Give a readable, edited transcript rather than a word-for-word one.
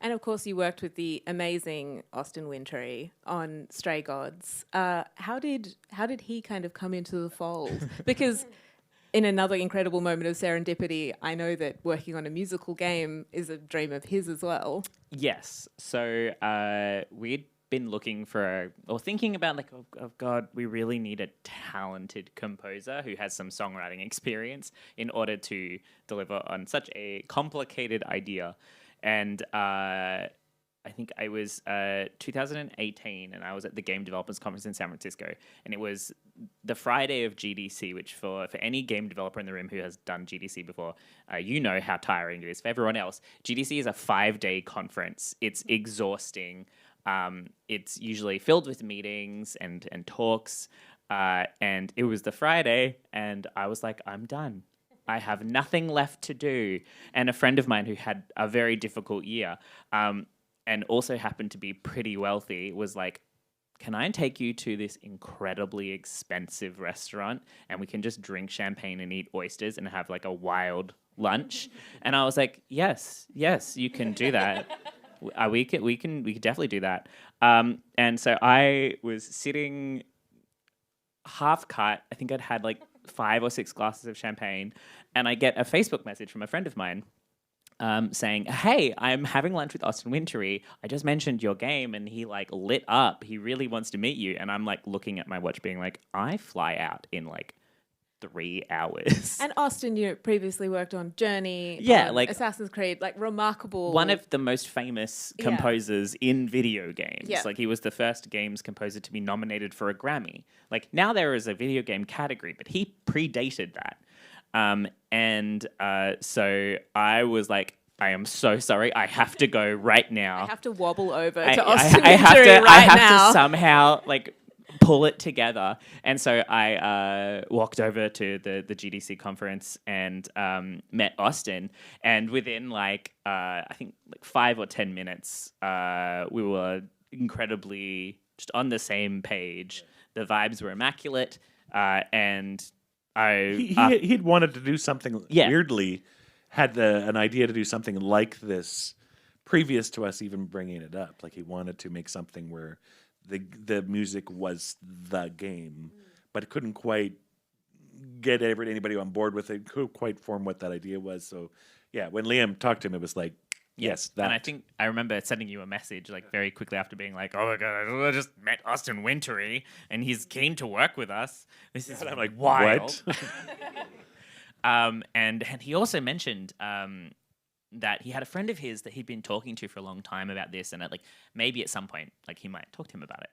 And of course, you worked with the amazing Austin Wintory on Stray Gods. How did he kind of come into the fold? Because in another incredible moment of serendipity, I know that working on a musical game is a dream of his as well. Yes. So we'd been looking or thinking about like, oh God, we really need a talented composer who has some songwriting experience in order to deliver on such a complicated idea. And I think I was 2018 and I was at the Game Developers Conference in San Francisco, and it was the Friday of GDC, which for any game developer in the room who has done GDC before, you know how tiring it is. For everyone else, GDC is a 5-day conference. It's exhausting. It's usually filled with meetings and talks, and it was the Friday, and I was like, I'm done. I have nothing left to do. And a friend of mine who had a very difficult year, and also happened to be pretty wealthy, was like, can I take you to this incredibly expensive restaurant and we can just drink champagne and eat oysters and have like a wild lunch? And I was like, yes, you can do that. We can definitely do that. And so I was sitting half cut. I think I'd had like 5 or 6 glasses of champagne, and I get a Facebook message from a friend of mine saying, hey, I'm having lunch with Austin Wintory. I just mentioned your game and he like lit up. He really wants to meet you. And I'm like looking at my watch being like, I fly out in like 3 hours. And Austin, you previously worked on Journey, like Assassin's Creed, like remarkable. One of the most famous composers in video games. Yeah. Like he was the first games composer to be nominated for a Grammy. Like now there is a video game category, but he predated that. So I was like, I am so sorry. I have to go right now. I have to wobble over to Austin Wintory I right have now. to somehow like pull it together. And so I walked over to the GDC conference and met Austin. And within like, I think like 5 or 10 minutes, we were incredibly just on the same page. The vibes were immaculate. And he'd wanted to do something weirdly, had an idea to do something like this previous to us even bringing it up. Like he wanted to make something where the music was the game, but it couldn't quite get anybody on board with it. Couldn't quite form what that idea was. So yeah, when Liam talked to him, it was like, yes, that. And I think I remember sending you a message like very quickly after being like, oh my God, I just met Austin Wintory and he's keen to work with us. This is I'm like, wild. What? And he also mentioned that he had a friend of his that he'd been talking to for a long time about this, and that like maybe at some point like he might talk to him about it.